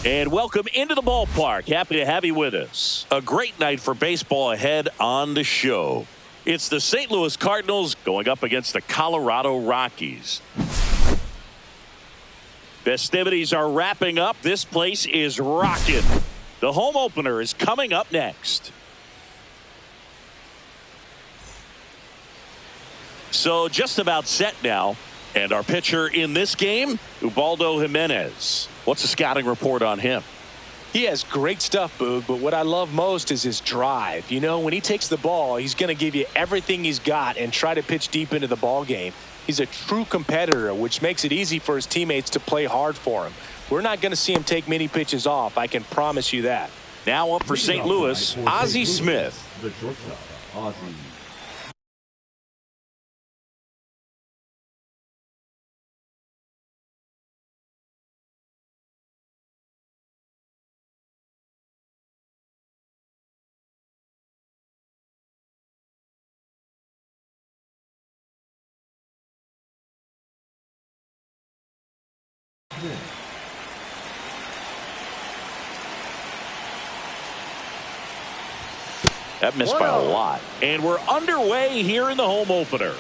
And welcome into the ballpark. Happy to have you with us. A great night for baseball ahead on the show. It's the St. Louis Cardinals going up against the Colorado Rockies. Festivities are wrapping up. This place is rocking. The home opener is coming up next. So just about set now. And our pitcher in this game, Ubaldo Jimenez. What's the scouting report on him? He has great stuff, Boog, but what I love most is his drive. You know, when he takes the ball, he's going to give you everything he's got and try to pitch deep into the ball game. He's a true competitor, which makes it easy for his teammates to play hard for him. We're not going to see him take many pitches off. I can promise you that. Now up for St. Louis, Ozzie Smith. The shortstop, Ozzie. That missed by a lot. And we're underway here in the home opener.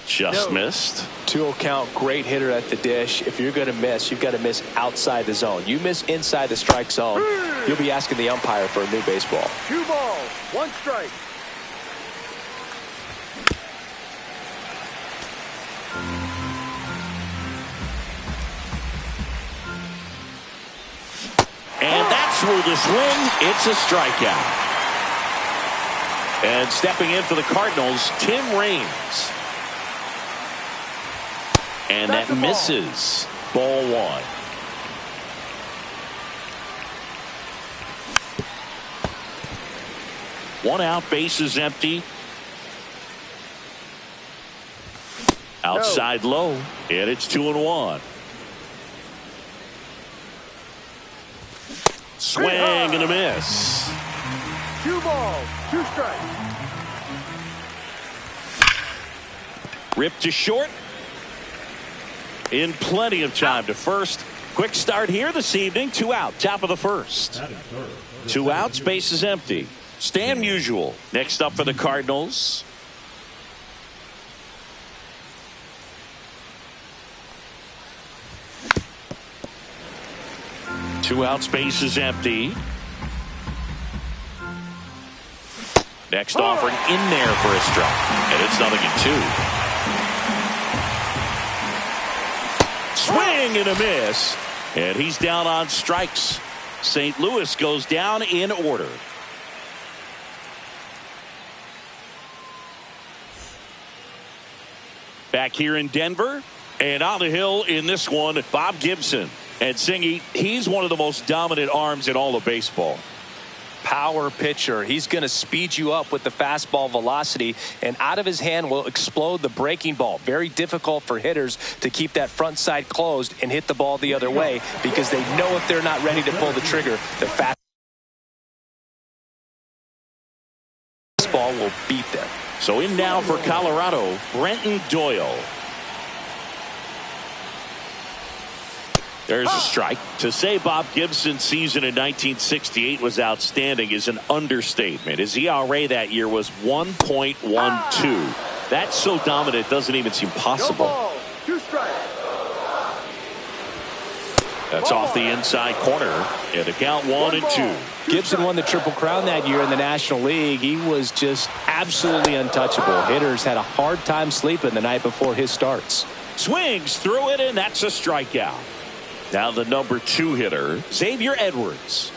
Just missed. 2-0 count, great hitter at the dish. If you're going to miss, you've got to miss outside the zone. You miss inside the strike zone, you'll be asking the umpire for a new baseball. 2 balls, 1 strike. And that's through the swing. It's a strikeout. And stepping in for the Cardinals, Tim Raines. And that misses. Ball 1. One out, bases empty. Outside low, and it's 2-1. Swing and a miss. 2 balls, 2 strikes. Ripped to short. In plenty of time to first. Quick start here this evening. 2 out, top of the first. 2 outs, bases empty. Stan Musial next up for the Cardinals. Two outs, bases empty. Next offering in there for a strike. And it's 0-2. Swing and a miss. And he's down on strikes. St. Louis goes down in order. Back here in Denver. And on the hill in this one, Bob Gibson. And Singy, he's one of the most dominant arms in all of baseball. Power pitcher. He's going to speed you up with the fastball velocity, and out of his hand will explode the breaking ball. Very difficult for hitters to keep that front side closed and hit the ball the other way, because they know if they're not ready to pull the trigger, the fastball will beat them. So in now for Colorado, Brenton Doyle. There's a strike. To say Bob Gibson's season in 1968 was outstanding is an understatement. His ERA that year was 1.12. That's so dominant it doesn't even seem possible. No ball, 2 strikes. That's off the inside corner. And the count 1-2. Gibson won the Triple Crown that year in the National League. He was just absolutely untouchable. Hitters had a hard time sleeping the night before his starts. Swings through it, and that's a strikeout. Now the number 2 hitter, Xavier Edwards.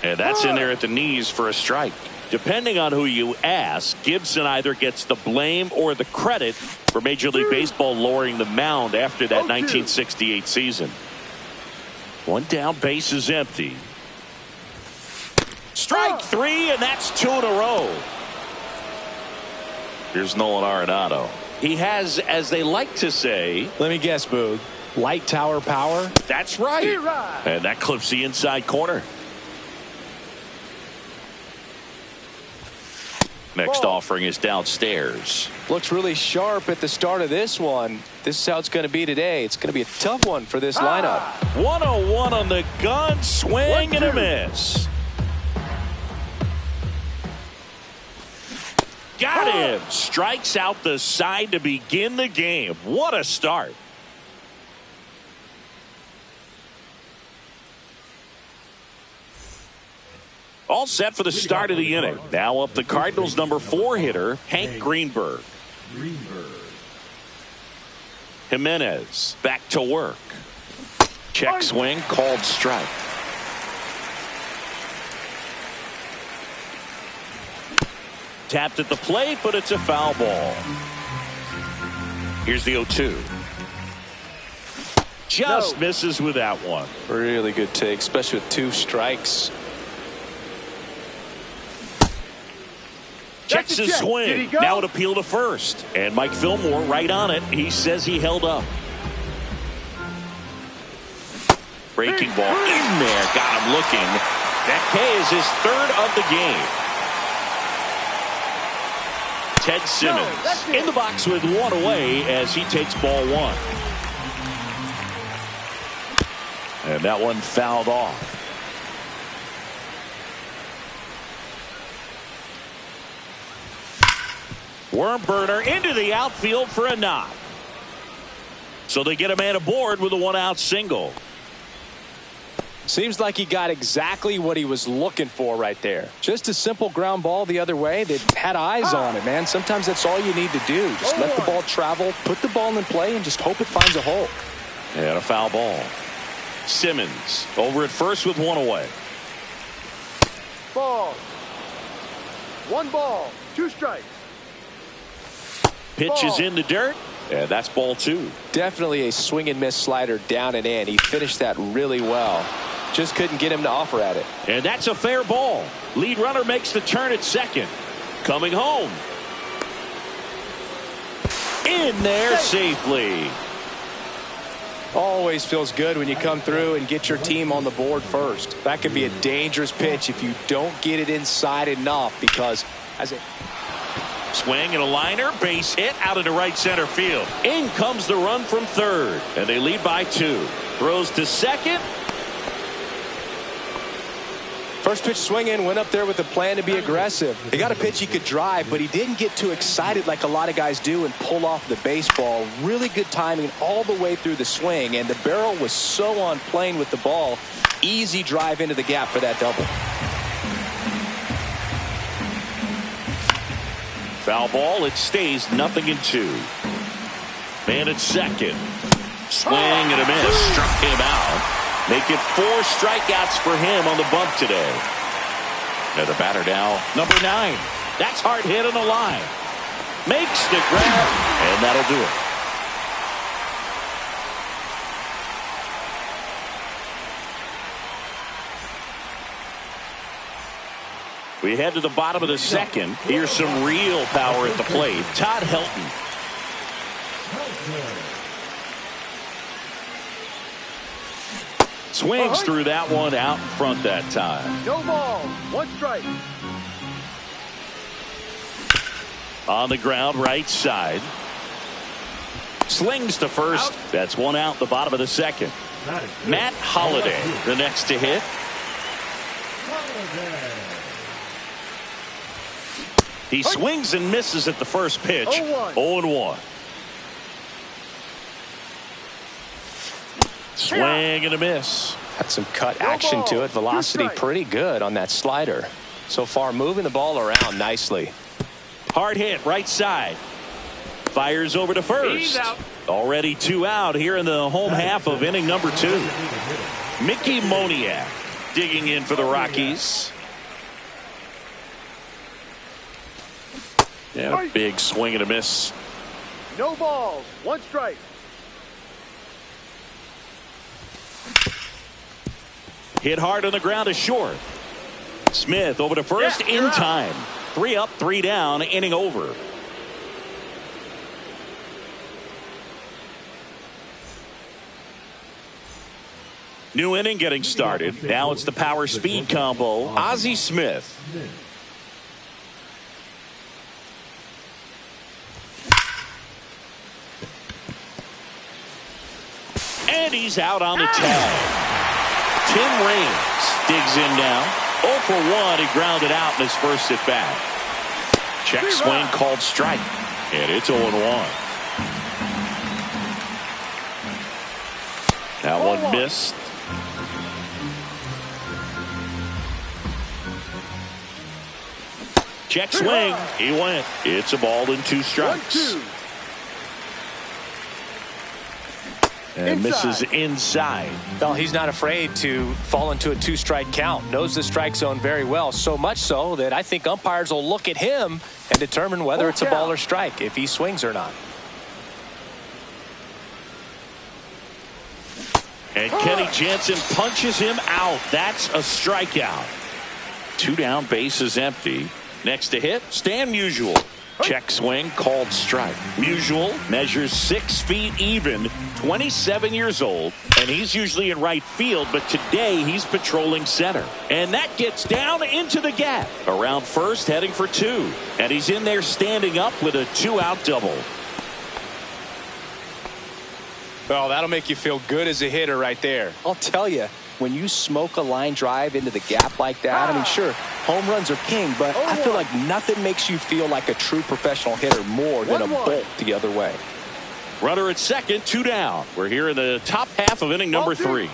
And that's in there at the knees for a strike. Depending on who you ask, Gibson either gets the blame or the credit for Major League Baseball lowering the mound after that 1968 season. 1 down, bases empty. Strike 3, and that's 2 in a row. Here's Nolan Arenado. He has, as they like to say, let me guess, Boog, light tower power. That's right. And that clips the inside corner. Next offering is downstairs. Looks really sharp at the start of this one. This is how it's going to be today. It's going to be a tough one for this lineup. 101 on the gun, swing and a miss. Got him. Strikes out the side to begin the game. What a start. All set for the start of the inning. Now up the Cardinals' number 4 hitter, Hank Greenberg. Jimenez back to work. Check swing, called strike. Tapped at the plate, but it's a foul ball. Here's the 0-2. Just misses with that one. Really good take, especially with 2 strikes. Checks his swing. Now an appeal to first. And Mike Fillmore right on it. He says he held up. Breaking ball in there. Got him looking. That K is his 3rd of the game. Ted Simmons in the box with 1 away as he takes ball 1. And that one fouled off. Worm burner into the outfield for a knock. So they get a man aboard with a 1-out single. Seems like he got exactly what he was looking for right there. Just a simple ground ball the other way. They had eyes on it, man. Sometimes that's all you need to do. Just let the ball travel, put the ball in play, and just hope it finds a hole. And a foul ball. Simmons over at first with 1 away. Ball. 1 ball, 2 strikes. Pitch is in the dirt, and that's ball 2. Definitely a swing and miss slider down and in. He finished that really well. Just couldn't get him to offer at it. And that's a fair ball. Lead runner makes the turn at second. Coming home. In there safely. Always feels good when you come through and get your team on the board first. That could be a dangerous pitch if you don't get it inside enough, because as it swing and a liner, base hit out into right center field. In comes the run from third, and they lead by 2. Throws to second. First pitch swinging, went up there with a plan to be aggressive. He got a pitch he could drive, but he didn't get too excited like a lot of guys do and pull off the baseball. Really good timing all the way through the swing, and the barrel was so on plane with the ball. Easy drive into the gap for that double. Foul ball. It stays 0-2. Man at second. Swing and a miss. Struck him out. Make it 4 strikeouts for him on the bump today. Now the batter now, number 9. That's hard hit on the line. Makes the grab, and that'll do it. We head to the bottom of the second. Here's some real power at the plate. Todd Helton. Swings through that one out in front that time. No ball, 1 strike. On the ground, right side. Slings to first. That's 1 out, the bottom of the second. Matt Holliday, the next to hit. He swings and misses at the first pitch. 0-1. Swing and a miss. Had some cut action to it. Velocity pretty good on that slider. So far moving the ball around nicely. Hard hit right side. Fires over to first. Already 2 out here in the home half of inning number 2. Mickey Moniak digging in for the Rockies. Yeah, big swing and a miss. No balls, 1 strike. Hit hard on the ground to short. Smith over to first in time. 3 up, 3 down, inning over. New inning getting started. Now it's the power speed combo. Ozzie Smith. And he's out on the tag. Tim Raines digs in now. 0 for 1. He grounded out in his first at bat. Check swing called strike. And it's 0-1. That one missed. Check swing. He went. It's a ball and 2 strikes. 1-2. And misses inside. Well, he's not afraid to fall into a 2-strike count. Knows the strike zone very well. So much so that I think umpires will look at him and determine whether it's a ball or strike, if he swings or not. And Kenny Jansen punches him out. That's a strikeout. 2 down, bases empty. Next to hit, Stan Musial. Check swing called strike. Musial measures 6 feet even, 27 years old, and he's usually in right field, but today he's patrolling center. And that gets down into the gap. Around first, heading for 2. And he's in there standing up with a 2-out double. Well, that'll make you feel good as a hitter right there. I'll tell you, when you smoke a line drive into the gap like that, I mean, sure, home runs are king, but I feel like nothing makes you feel like a true professional hitter more than a bolt the other way. Runner at second, 2 down. We're here in the top half of inning number 3.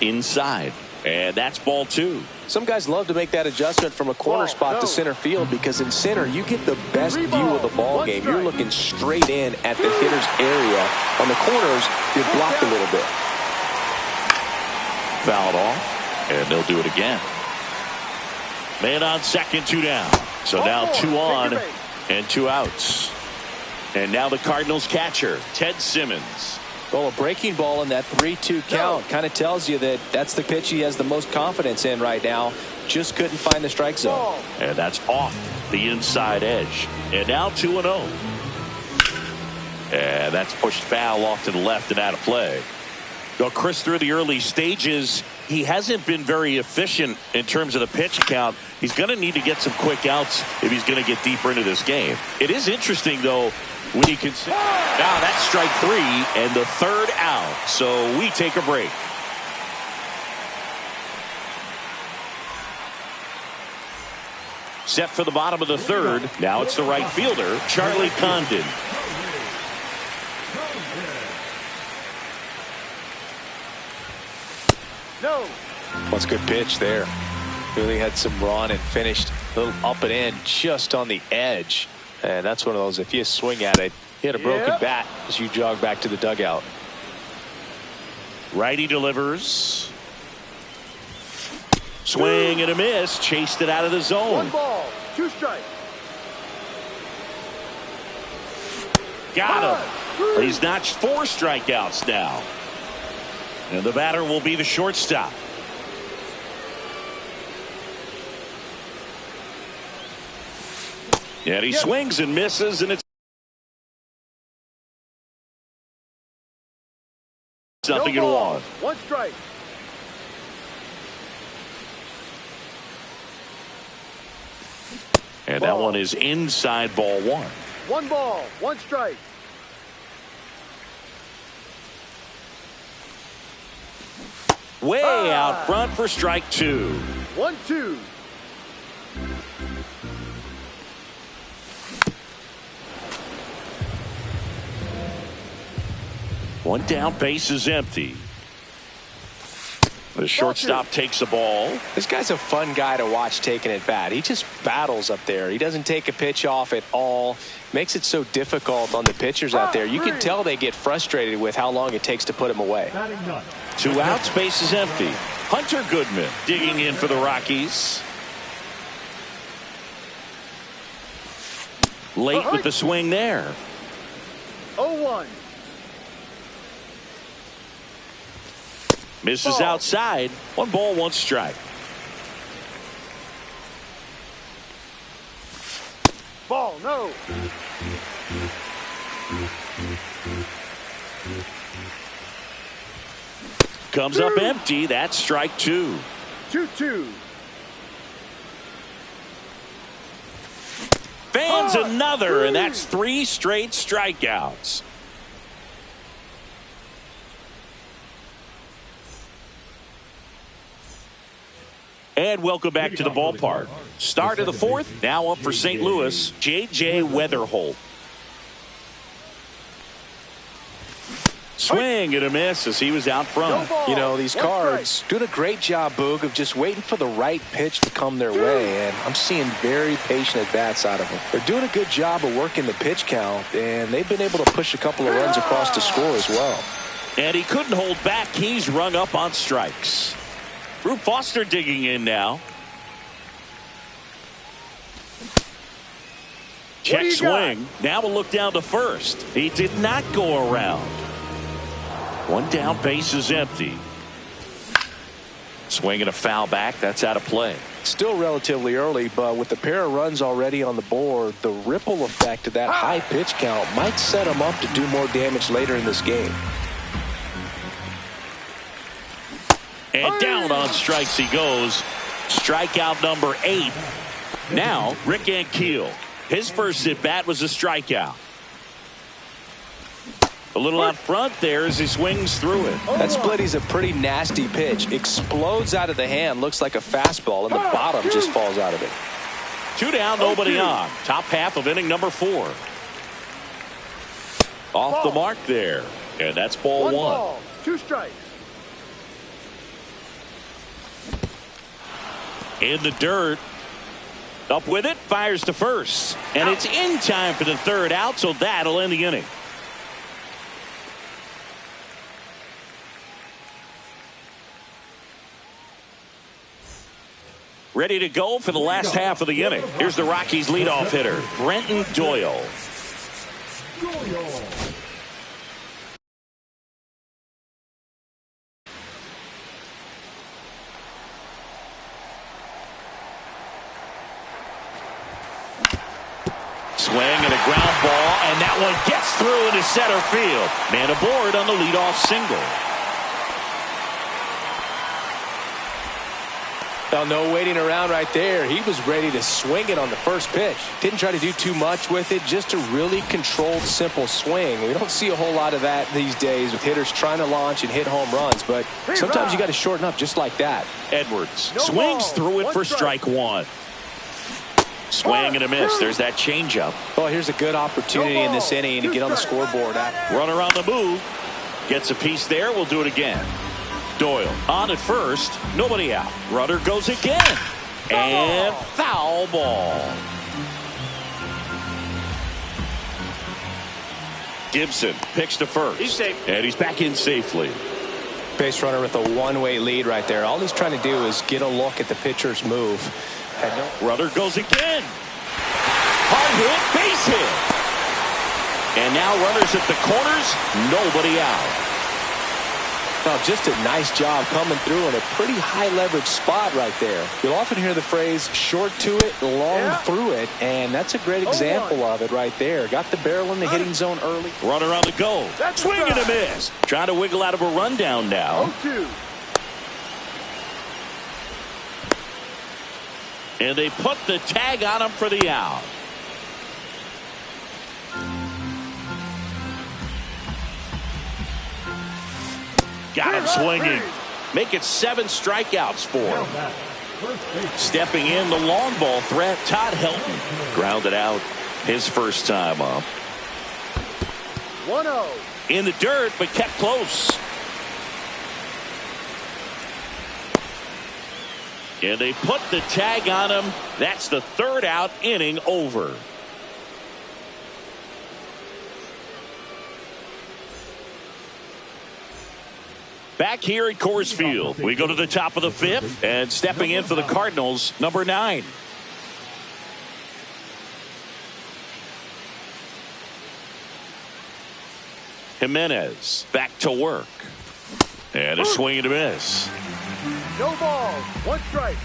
Inside. And that's ball 2. Some guys love to make that adjustment from a corner spot to center field, because in center you get the best view of the ball game. You're looking straight in at the hitter's area. On the corners, you're blocked a little bit. Fouled off, and they'll do it again. Man on second, 2 down. So now 2 on and 2 outs. And now the Cardinals catcher, Ted Simmons. Well, a breaking ball in that 3-2 count kind of tells you that that's the pitch he has the most confidence in right now. Just couldn't find the strike zone. And that's off the inside edge. And now 2-0. And that's pushed foul off to the left and out of play. Well, Chris, through the early stages, he hasn't been very efficient in terms of the pitch count. He's going to need to get some quick outs if he's going to get deeper into this game. It is interesting, though, when you consider now that's strike 3 and the 3rd out. So we take a break. Set for the bottom of the 3rd. Now it's the right fielder, Charlie Condon. No. What's a good pitch there? Really had some run and finished a little up and in just on the edge. And that's one of those, if you swing at it, you hit a broken bat as you jog back to the dugout. Righty delivers. Swing and a miss. Chased it out of the zone. 1 ball, 2 strikes. Got him. He's notched 4 strikeouts now. And the batter will be the shortstop. And he swings and misses, and it's nothing in 1. 1 strike. And that one is inside, ball 1. 1 ball, 1 strike. Way out front for strike 2. 1-2. One down, base is empty. The shortstop takes the ball. This guy's a fun guy to watch taking at bat. He just battles up there. He doesn't take a pitch off at all. Makes it so difficult on the pitchers out there. You can tell they get frustrated with how long it takes to put him away. 2 outs, base is empty. Hunter Goodman digging in for the Rockies. Late with the swing there. 0-1. Misses outside. 1 ball, 1 strike. Ball, no. Comes up empty. That's strike 2. 2-2. Fans another, and that's 3 straight strikeouts. And welcome back to the ballpark. Start of the fourth. Now up for St. Louis, J.J. Weatherholt. Swing and a miss as he was out front. You know, these Cards doing a great job, Boog, of just waiting for the right pitch to come their way, and I'm seeing very patient at-bats out of them. They're doing a good job of working the pitch count, and they've been able to push a couple of runs across the score as well. And he couldn't hold back. He's rung up on strikes. Drew Foster digging in now. Check swing. Now we'll look down to first. He did not go around. One down, base is empty. Swing and a foul back. That's out of play. Still relatively early, but with the pair of runs already on the board, the ripple effect of that high pitch count might set him up to do more damage later in this game. And down on strikes he goes. Strikeout number 8. Now, Rick Ankiel. His first at-bat was a strikeout. A little out front there as he swings through it. That splitty's a pretty nasty pitch. Explodes out of the hand. Looks like a fastball, and the bottom just falls out of it. 2 down, nobody on. Top half of inning number 4. Off the mark there. And that's ball 1. Ball, 2 strikes. In the dirt. Up with it. Fires to first. And it's in time for the 3rd out, so that'll end the inning. Ready to go for the last half of the inning. Here's the Rockies leadoff hitter, Brenton Doyle. Swing and a ground ball, and that one gets through into center field. Man aboard on the leadoff single. Well, no waiting around right there. He was ready to swing it on the first pitch. Didn't try to do too much with it. Just a really controlled, simple swing. We don't see a whole lot of that these days with hitters trying to launch and hit home runs. But sometimes you got to shorten up just like that. Edwards swings through it for strike 1. Swing and a miss. There's that changeup. Oh, here's a good opportunity in this inning to get on the scoreboard. Runner on the move. Gets a piece there. We'll do it again. Doyle on at first. Nobody out. Runner goes again. And foul ball. Gibson picks to first. He's safe. And he's back in safely. Base runner with a one-way lead right there. All he's trying to do is get a look at the pitcher's move. Runner goes again. Hard hit, base hit. And now runners at the corners. Nobody out. Now, just a nice job coming through in a pretty high leverage spot right there. You'll often hear the phrase short to it, long through it, and that's a great example of it right there. Got the barrel in the hitting zone early. Runner on the go. Swing and a miss. Trying to wiggle out of a rundown now. 0-2. And they put the tag on him for the out. Got him swinging. Make it 7 strikeouts for him. Stepping in, the long ball threat, Todd Helton. Grounded out his first time up. 1-0. In the dirt, but kept close. And they put the tag on him. That's the 3rd out, inning over. Back here at Coors Field, we go to the top of the 5th, and stepping in for the Cardinals, number 9. Jimenez back to work. And a swing and a miss. No ball. 1 strike.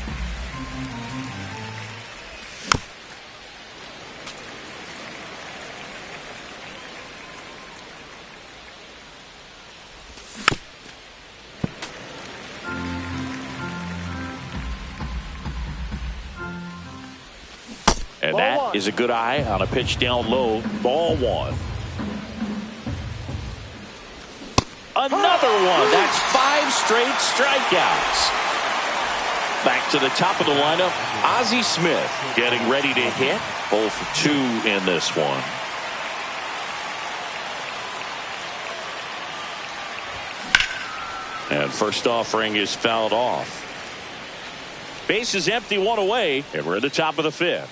And that is a good eye on a pitch down low. Ball 1. Another one. That's 5 straight strikeouts. Back to the top of the lineup, Ozzie Smith getting ready to hit. 0 for 2 in this one. And first offering is fouled off. Base is empty, 1 away, and we're at the top of the 5th.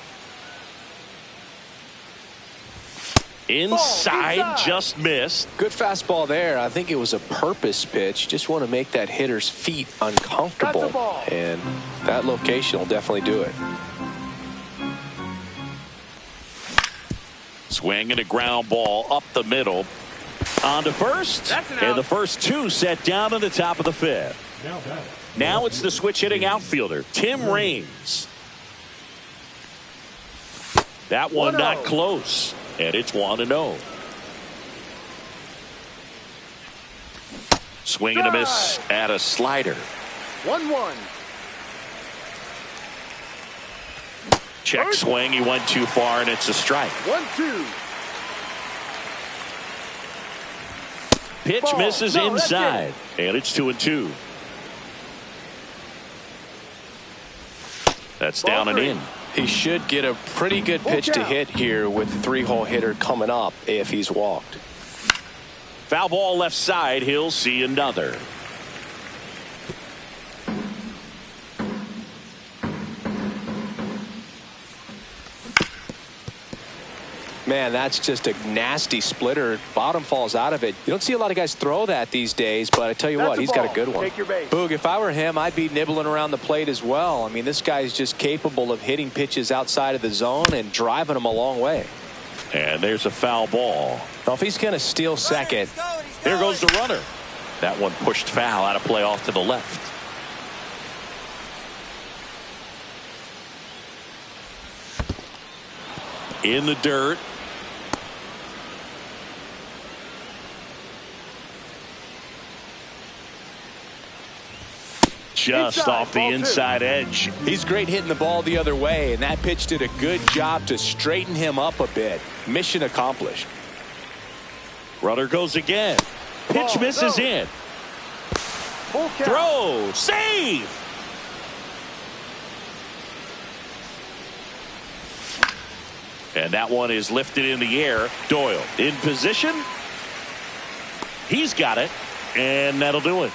Inside, just missed. Good fastball there. I think it was a purpose pitch. Just want to make that hitter's feet uncomfortable. And that location will definitely do it. Swing and a ground ball up the middle. On to first. And the first 2 set down to the top of the 5th. Now it's the switch hitting outfielder, Tim Raines. That one not close. And it's 1-0. Swing and a miss at a slider. 1-1. Check swing. He went too far, and it's a strike. 1-2. Pitch misses inside, and it's 2-2. That's down and in. He should get a pretty good pitch to hit here with the 3-hole hitter coming up if he's walked. Foul ball left side. He'll see another. Man, that's just a nasty splitter. Bottom falls out of it. You don't see a lot of guys throw that these days, but I tell you what, he's got a good one. Boog, if I were him, I'd be nibbling around the plate as well. I mean, this guy's just capable of hitting pitches outside of the zone and driving them a long way. And there's a foul ball. Now, if he's going to steal second, there goes the runner. That one pushed foul out of play off to the left. In the dirt. Just off the inside edge. He's great hitting the ball the other way, and that pitch did a good job to straighten him up a bit. Mission accomplished. Runner goes again. Pitch misses in. Throw. Save. And that one is lifted in the air. Doyle in position. He's got it. And that'll do it.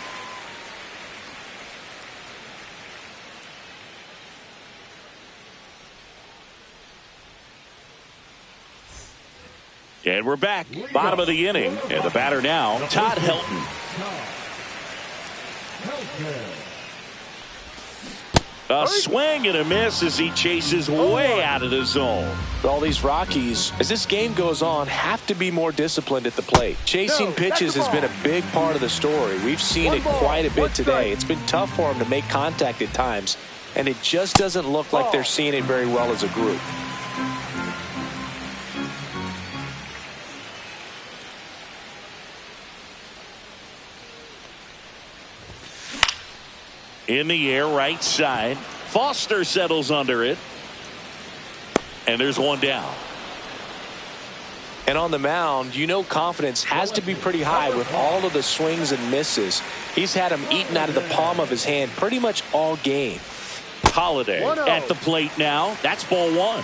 And we're back. Bottom of the inning. And the batter now, Todd Helton. A swing and a miss as he chases way out of the zone. All these Rockies, as this game goes on, have to be more disciplined at the plate. Chasing pitches has been a big part of the story. We've seen it quite a bit today. It's been tough for them to make contact at times, and it just doesn't look like they're seeing it very well as a group. In the air, right side. Foster settles under it. And there's one down. And on the mound, you know confidence has to be pretty high with all of the swings and misses. He's had them eaten out of the palm of his hand pretty much all game. Holiday at the plate now. That's ball one.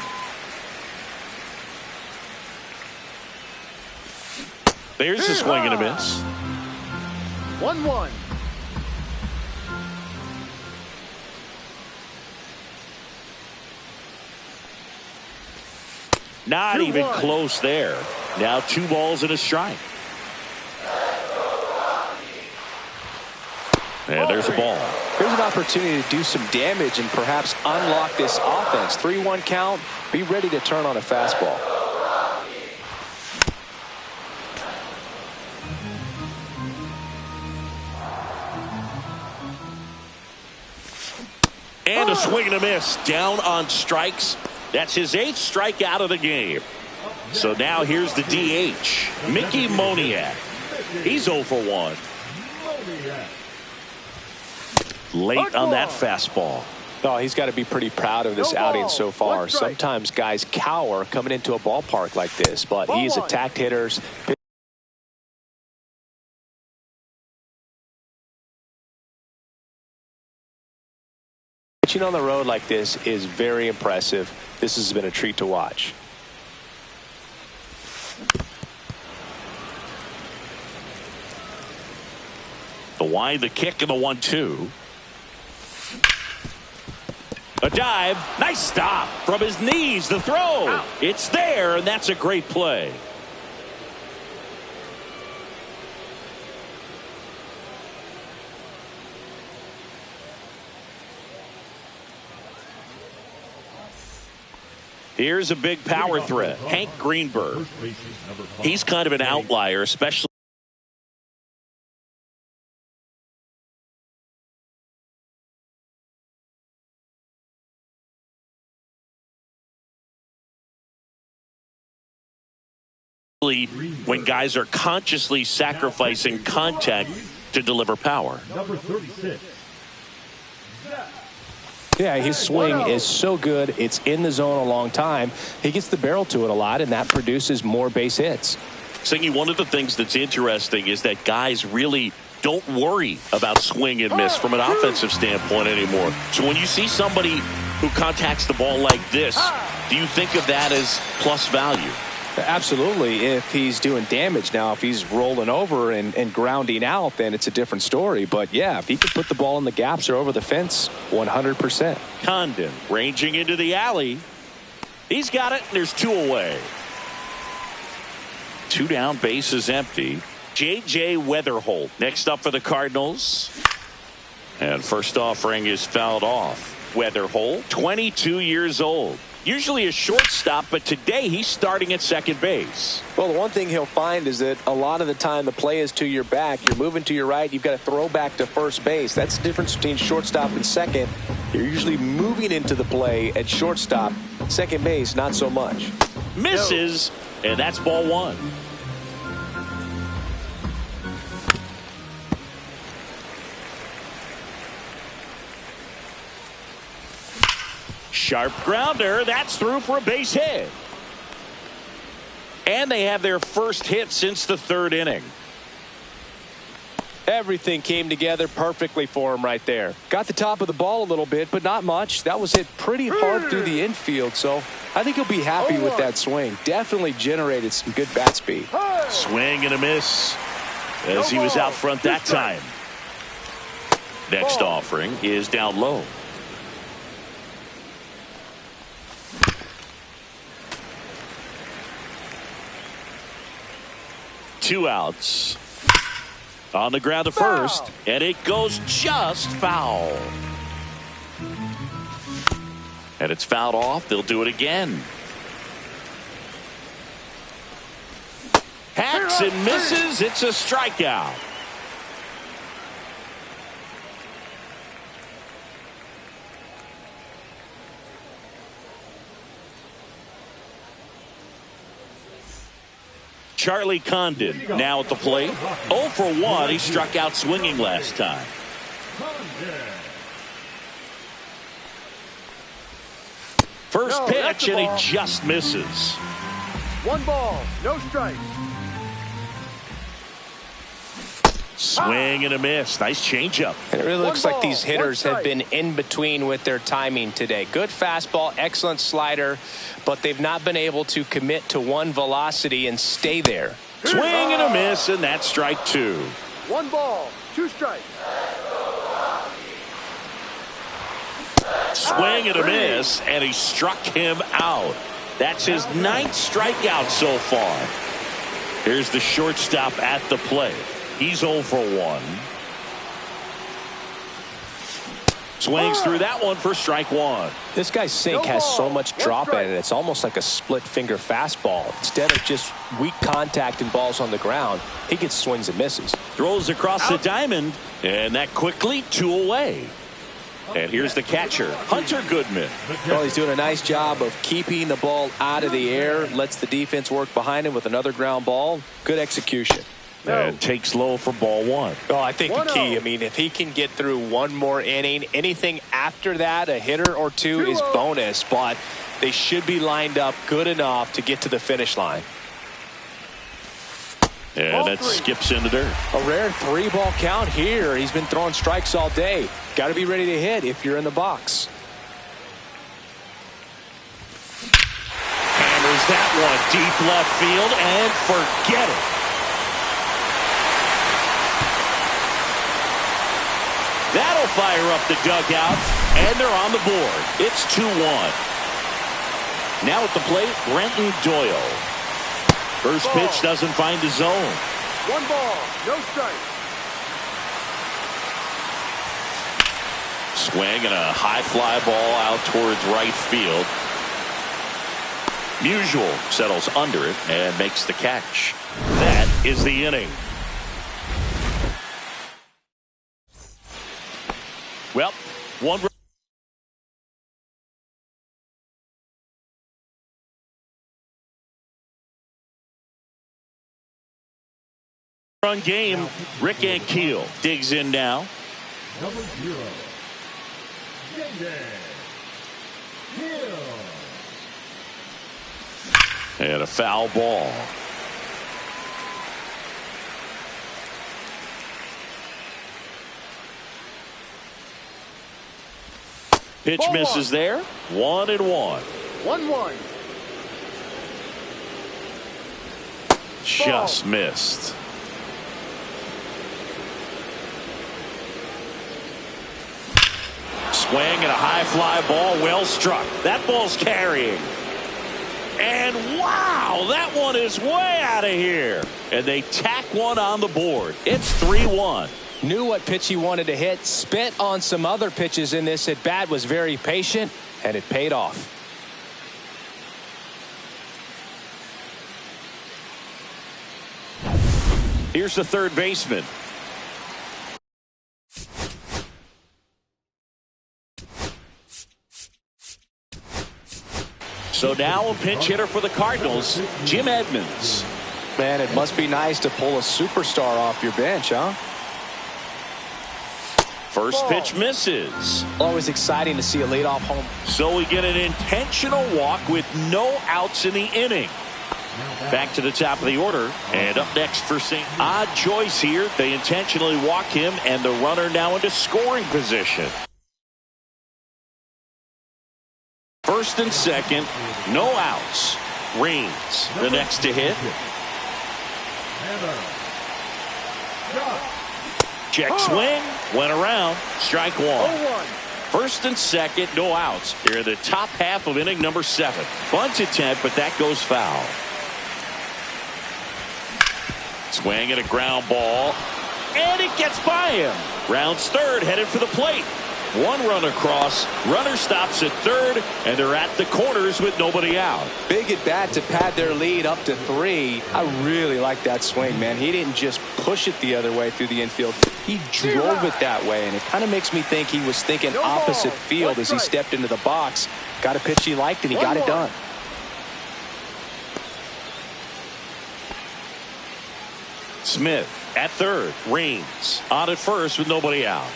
There's a swing and a miss. 1-1. Not even close there. Now 2 balls and a strike. And there's a ball. Here's an opportunity to do some damage and perhaps unlock this offense. 3-1 count. Be ready to turn on a fastball. And a swing and a miss. Down on strikes. That's his 8th strikeout of the game. So now here's the DH, Mickey Moniak. He's 0 for 1. Late on that fastball. Oh, he's got to be pretty proud of this outing so far. Sometimes guys cower coming into a ballpark like this, but he's attacked hitters. Pitching on the road like this is very impressive. This has been a treat to watch. The wind, the kick, and the 1-2. A dive. Nice stop from his knees. The throw. Ow. It's there, and that's a great play. Here's a big power threat. Hank Greenberg. He's kind of an outlier, especially when guys are consciously sacrificing contact to deliver power. Number 36. Yeah, his swing is so good. It's in the zone a long time. He gets the barrel to it a lot, and that produces more base hits. Singy, one of the things that's interesting is that guys really don't worry about swing and miss from an offensive standpoint anymore. So when you see somebody who contacts the ball like this, do you think of that as plus value? Absolutely, if he's doing damage. Now, if he's rolling over and grounding out, then it's a different story. But, yeah, if he can put the ball in the gaps or over the fence, 100%. Condon ranging into the alley. He's got it, and there's 2 away. 2 down, base is empty. J.J. Weatherholt next up for the Cardinals. And first offering is fouled off. Weatherholt, 22 years old. Usually a shortstop, but today he's starting at second base. Well, the one thing he'll find is that a lot of the time the play is to your back. You're moving to your right. You've got to throw back to first base. That's the difference between shortstop and second. You're usually moving into the play at shortstop. Second base, not so much. Misses, and that's ball 1. Sharp grounder. That's through for a base hit. And they have their first hit since the 3rd inning. Everything came together perfectly for him right there. Got the top of the ball a little bit, but not much. That was hit pretty hard through the infield, so I think he'll be happy with that swing. Definitely generated some good bat speed. Swing and a miss as he was out front that time. Next offering is down low. Two outs. On the ground to first, and it goes just foul. And it's fouled off. They'll do it again. Hacks and misses. It's a strikeout. Charlie Condon now at the plate. 0 for 1. He struck out swinging last time. First pitch, and he just misses. 1 ball, no strikes. Swing and a miss. Nice changeup. And it really looks like these hitters have been in between with their timing today. Good fastball, excellent slider, but they've not been able to commit to one velocity and stay there. Swing and a miss, and that's strike 2. 1 ball, 2 strikes. Swing and a miss, and he struck him out. That's his 9th strikeout so far. Here's the shortstop at the plate. He's 0 for 1. Swings through that one for strike 1. This guy's sink has so much drop in it. It's almost like a split finger fastball. Instead of just weak contact and balls on the ground, he gets swings and misses. Throws across the diamond, and that quickly 2 away. And here's the catcher, Hunter Goodman. Well, he's doing a nice job of keeping the ball out of the air. Lets the defense work behind him with another ground ball. Good execution. And takes low for ball 1. Oh, I think the key, I mean, if he can get through one more inning, anything after that, a hitter or 2 is bonus, but they should be lined up good enough to get to the finish line. And Ball that three. skips in the dirt. A rare 3-ball count here. He's been throwing strikes all day. Got to be ready to hit if you're in the box. Hammers that one deep left field and forget it. That'll fire up the dugout, and they're on the board. It's 2-1. Now at the plate, Brenton Doyle. First pitch doesn't find the zone. 1 ball, no strike. Swing and a high fly ball out towards right field. Musial settles under it and makes the catch. That is the inning. Well, one run game. Rick Ankiel digs in now. Number 0. Hill. And a foul ball. Pitch Ball misses there. 1-1. 1-1. Just missed. Swing and a high fly ball, well struck. That ball's carrying. And wow, that one is way out of here. And they tack one on the board. It's 3-1. Knew what pitch he wanted to hit. Spent on some other pitches in this at bat. Was very patient, and it paid off. Here's the third baseman. So now a pinch hitter for the Cardinals, Jim Edmonds. Man, it must be nice to pull a superstar off your bench, huh? First pitch misses. Always exciting to see a leadoff home. So we get an intentional walk with no outs in the inning. Back to the top of the order, and up next for St. Odd choice here. They intentionally walk him, and the runner now into scoring position. First and second, no outs. Reigns, the next to hit. Check swing, went around, strike one. 0-1. First and second, no outs. Here in the top half of inning number 7. Bunt attempt, but that goes foul. Swing and a ground ball, and it gets by him. Rounds third, headed for the plate. One run across, runner stops at third, and they're at the corners with nobody out. Big at bat to pad their lead up to 3. I really like that swing, man. He didn't just push it the other way through the infield. He drove it that way, and it kind of makes me think he was thinking No opposite ball. field as he stepped into the box. Got a pitch he liked, and he got it done. Smith at third, Reigns on at first with nobody out.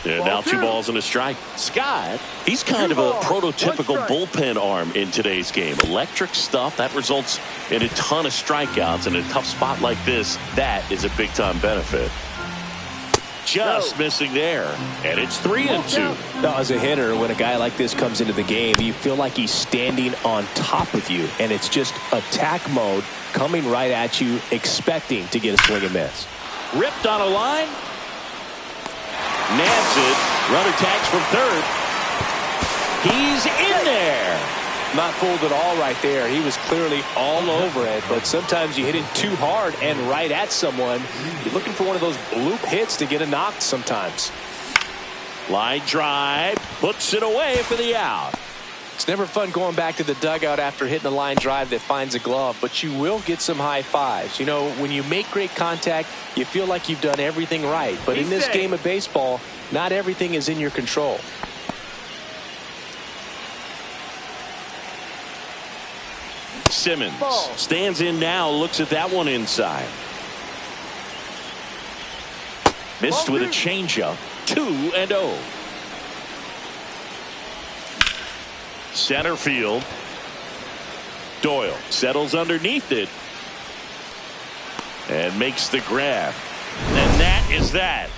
And now 2 balls and a strike. Scott, he's kind of a prototypical bullpen arm in today's game. Electric stuff that results in a ton of strikeouts. In a tough spot like this, that is a big-time benefit. Just missing there, and it's 3-2. Now, as a hitter, when a guy like this comes into the game, you feel like he's standing on top of you, and it's just attack mode coming right at you, expecting to get a swing and miss. Ripped on a line. Nabs it. Runner tags from third. He's in there. Not fooled at all right there. He was clearly all over it, but sometimes you hit it too hard and right at someone. You're looking for one of those bloop hits to get a knock sometimes. Line drive. Puts it away for the out. It's never fun going back to the dugout after hitting a line drive that finds a glove, but you will get some high fives. You know, when you make great contact, you feel like you've done everything right. But in this game of baseball, not everything is in your control. Simmons stands in now, looks at that one inside. Missed with a changeup. 2-0. Center field. Doyle settles underneath it. And makes the grab. And that is that.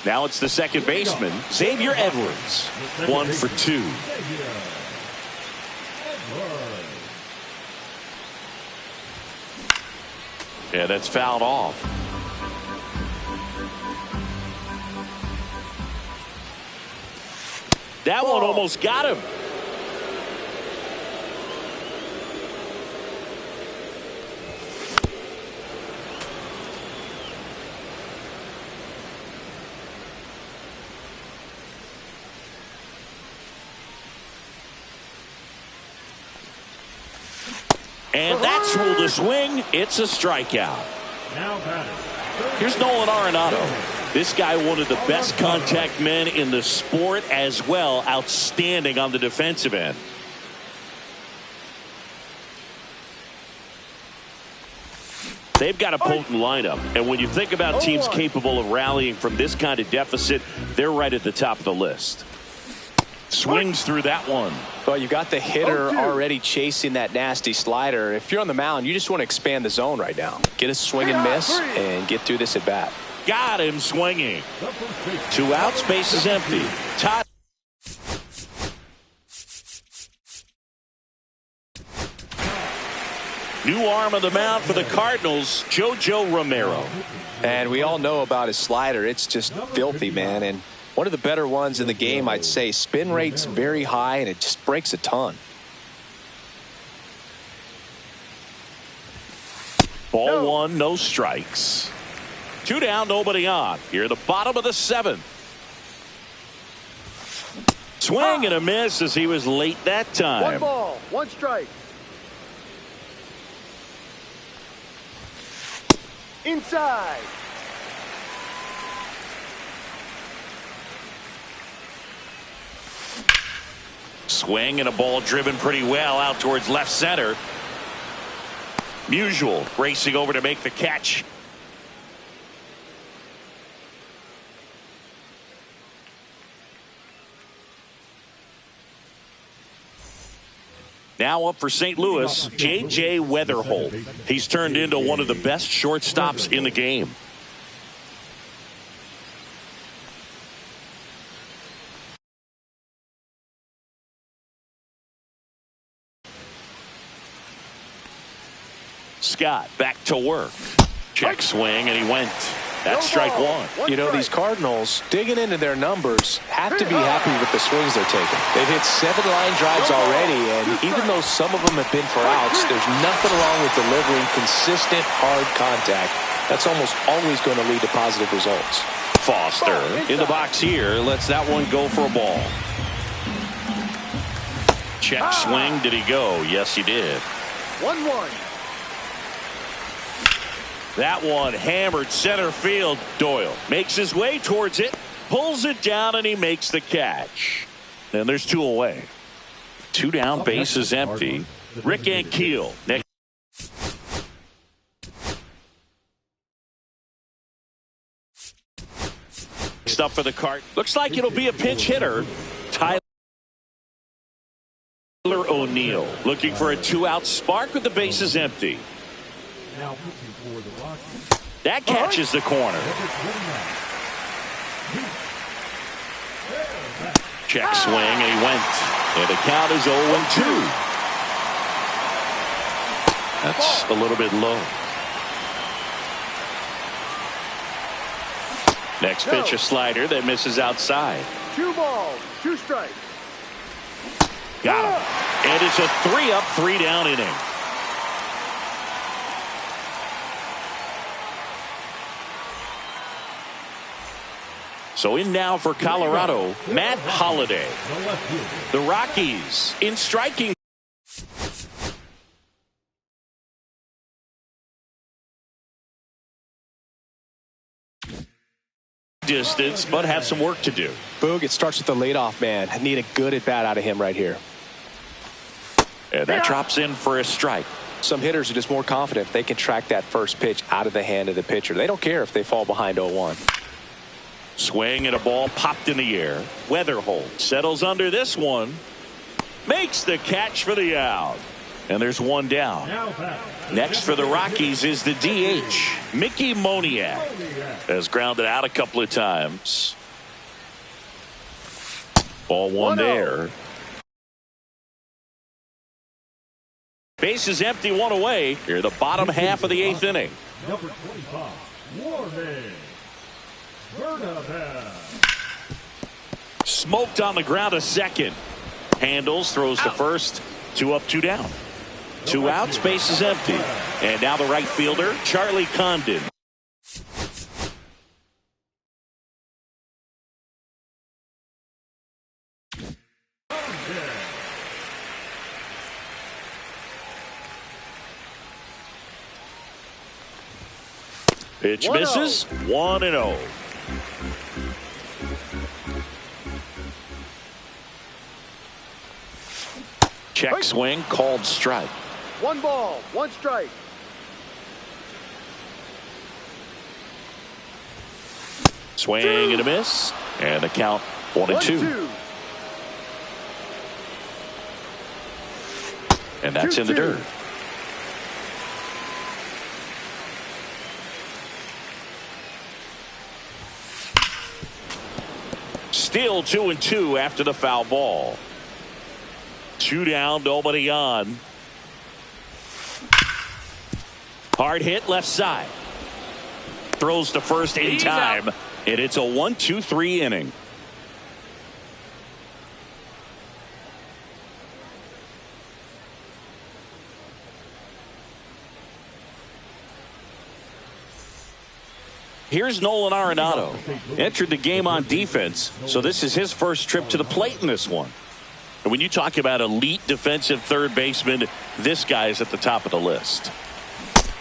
Now it's the second baseman, Xavier Edwards. 1 for 2. Yeah, that's fouled off. That one almost got him. And that's ruled a swing. It's a strikeout. Here's Nolan Arenado. This guy, one of the best contact men in the sport as well. Outstanding on the defensive end. They've got a potent lineup. And when you think about teams capable of rallying from this kind of deficit, they're right at the top of the list. Swings through that one. Well, you got the hitter already chasing that nasty slider. If you're on the mound, you just want to expand the zone right now. Get a swing and miss and get through this at bat. Got him swinging. 2 outs, base is empty. Todd. New arm of the mound for the Cardinals, JoJo Romero. And we all know about his slider. It's just filthy, man. And one of the better ones in the game, I'd say. Spin rate's very high, and it just breaks a ton. Ball 1, no strikes. 2 down, nobody on. Here at the bottom of the 7th. Swing and a miss as he was late that time. 1 ball, 1 strike. Inside. Swing and a ball driven pretty well out towards left center. Musial racing over to make the catch. Now up for St. Louis, J.J. Weatherholt. He's turned into one of the best shortstops in the game. Scott back to work. Check swing, and he went. That's strike 1. You know, these Cardinals, digging into their numbers, have to be happy with the swings they're taking. They've hit 7 line drives already, and even though some of them have been for outs, there's nothing wrong with delivering consistent, hard contact. That's almost always going to lead to positive results. Foster in the box here, lets that one go for a ball. Check swing. Did he go? Yes, he did. 1-1. That one hammered center field. Doyle makes his way towards it, pulls it down, and he makes the catch. And there's 2 away. 2 down, base is empty. Rick Ankiel next. Stuff for the cart. Looks like it'll be a pinch hitter. Tyler O'Neill looking for a 2-out spark with the bases empty. That catches the corner. Check swing, and he went. And the count is 0-2. That's a little bit low. Next pitch, a slider that misses outside. 2 balls, 2 strikes. Got him. And it's a 3-up, 3-down inning. So in now for Colorado, Matt Holliday. The Rockies in striking distance, but have some work to do. Boog, it starts with the leadoff man. I need a good at-bat out of him right here. And that drops in for a strike. Some hitters are just more confident if they can track that first pitch out of the hand of the pitcher. They don't care if they fall behind 0-1. Swing and a ball popped in the air. Weatherholt settles under this one. Makes the catch for the out. And there's one down. Next for the Rockies is the DH. Mickey Moniak has grounded out a couple of times. Ball one there. Base is empty, one away. Here, the bottom half of the 8th inning. Number 25, Warning. Smoked on the ground a second. Handles, throws to first. 2 up, 2 down. 2 outs, base is empty. And now the right fielder, Charlie Condon. Pitch misses. 1-0. Check swing, called strike. 1 ball, 1 strike. Swing and a miss. And the count 1-2. And that's in the dirt. Still 2-2 after the foul ball. 2 down, nobody on. Hard hit left side. Throws to first in time. And it's a 1-2-3 inning. Here's Nolan Arenado. Entered the game on defense, so this is his first trip to the plate in this one. And when you talk about elite defensive third baseman, this guy is at the top of the list.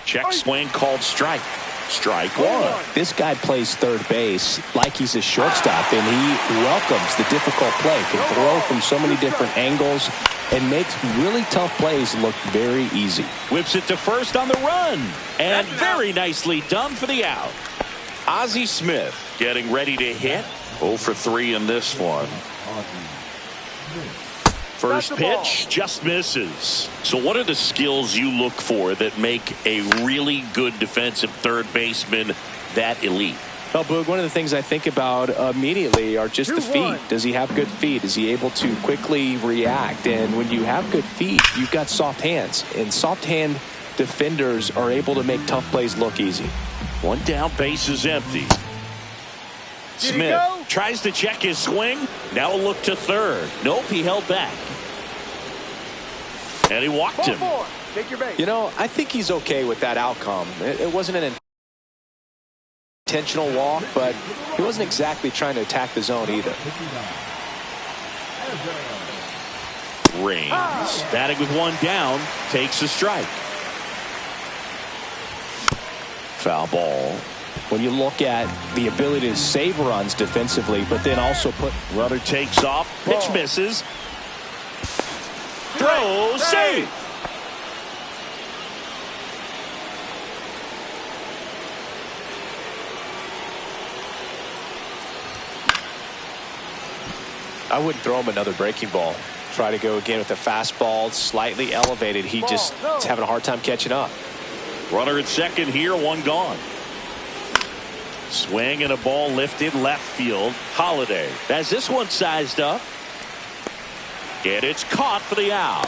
Check swing, called strike. Strike one. This guy plays third base like he's a shortstop, and he welcomes the difficult play. Can throw from so many different angles and makes really tough plays look very easy. Whips it to first on the run. And very nicely done for the out. Ozzie Smith getting ready to hit. 0 for 3 in this one. First pitch just misses. So what are the skills you look for that make a really good defensive third baseman that elite? Well, Boog, one of the things I think about immediately are just the feet. Does he have good feet? Is he able to quickly react? And when you have good feet, you've got soft hands. And soft hand defenders are able to make tough plays look easy. 1 down, base is empty. Smith tries to check his swing. Now a look to third. Nope, he held back. And he walked him. Take your base. You know, I think he's okay with that outcome. It wasn't an intentional walk, but he wasn't exactly trying to attack the zone either. Reigns batting with 1 down, takes a strike. Foul ball. When you look at the ability to save runs defensively, but then also put... Runner takes off, pitch misses. Throw, save. I wouldn't throw him another breaking ball. Try to go again with the fastball, slightly elevated. He just is having a hard time catching up. Runner at second here, 1 gone. Swing and a ball lifted left field. Holiday has this one sized up. And it's caught for the out.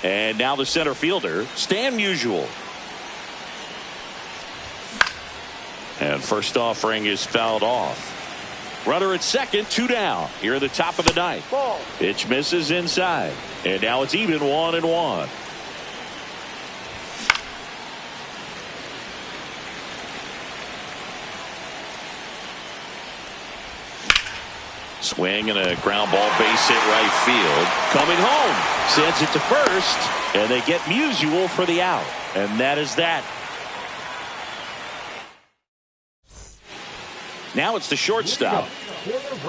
And now the center fielder, Stan Musial. And first offering is fouled off. Runner at second, 2 down. Here at the top of the 9th. Pitch misses inside. And now it's even 1-1. Swing and a ground ball, base hit right field. Coming home, sends it to first, and they get Musial for the out. And that is that. Now it's the shortstop,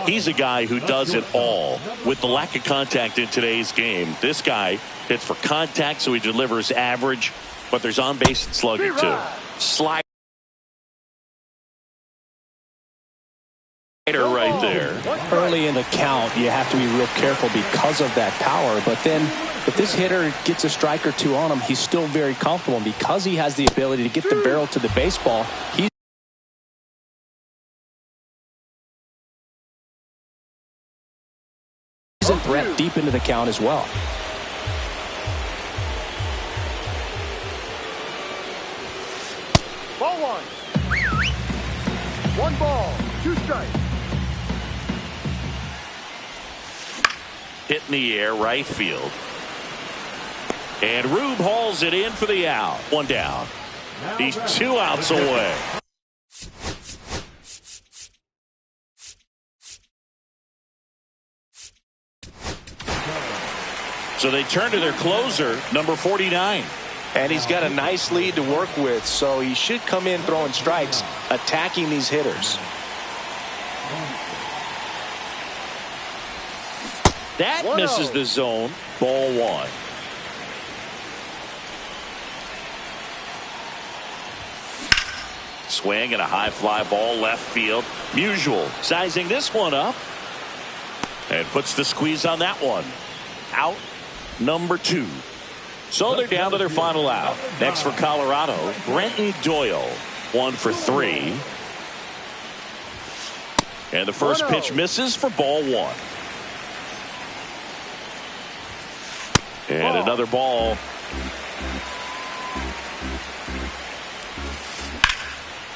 He's a guy who does it all. With the lack of contact in today's game, this guy hits for contact, so he delivers average, but there's on-base and slugging too. Slider right there. Early in the count, you have to be real careful because of that power, but then if this hitter gets a strike or two on him, he's still very comfortable. And because he has the ability to get the barrel to the baseball, he's a threat deep into the count as well. Ball one. 1 ball, 2 strikes. Hit in the air, right field. And Rube hauls it in for the out. 1 down. He's 2 outs away. So they turn to their closer, number 49. And he's got a nice lead to work with, so he should come in throwing strikes, attacking these hitters. That misses the zone. Ball 1. Swing and a high fly ball left field. Musial sizing this one up and puts the squeeze on that one. Out number 2. So they're down to their final out. Next for Colorado, Brenton Doyle. 1 for 3. And the first pitch misses for ball 1. And another ball.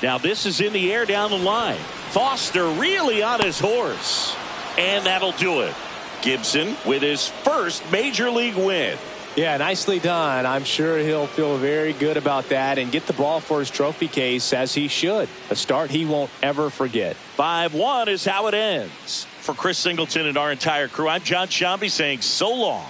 Now this is in the air down the line. Foster really on his horse. And that'll do it. Gibson with his first major league win. Yeah, nicely done. I'm sure he'll feel very good about that and get the ball for his trophy case, as he should. A start he won't ever forget. 5-1 is how it ends. For Chris Singleton and our entire crew, I'm John Shambi saying so long.